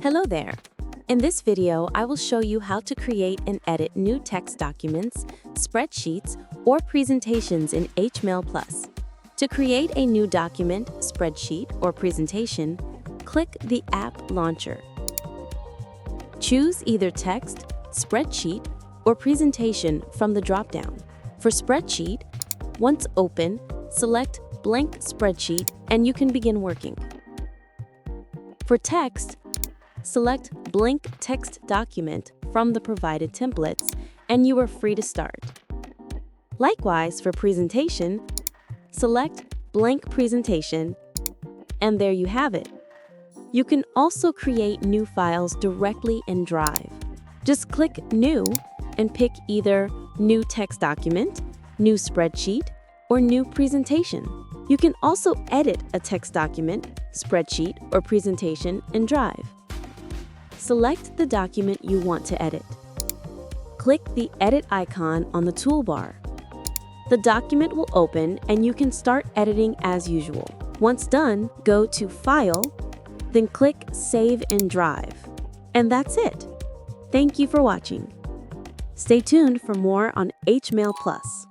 Hello there. In this video, I will show you how to create and edit new text documents, spreadsheets, or presentations in HMailPlus. To create a new document, spreadsheet, or presentation, click the App Launcher. Choose either text, spreadsheet, or presentation from the drop-down. For spreadsheet, once open, select Blank Spreadsheet and you can begin working. For text, select Blank Text Document from the provided templates and you are free to start. Likewise, for presentation, select Blank Presentation and there you have it. You can also create new files directly in Drive. Just click New and pick either New Text Document, New Spreadsheet, or New Presentation. You can also edit a text document, spreadsheet, or presentation in Drive. Select the document you want to edit. Click the Edit icon on the toolbar. The document will open and you can start editing as usual. Once done, go to File, then click Save in Drive. And that's it. Thank you for watching. Stay tuned for more on HMailPlus.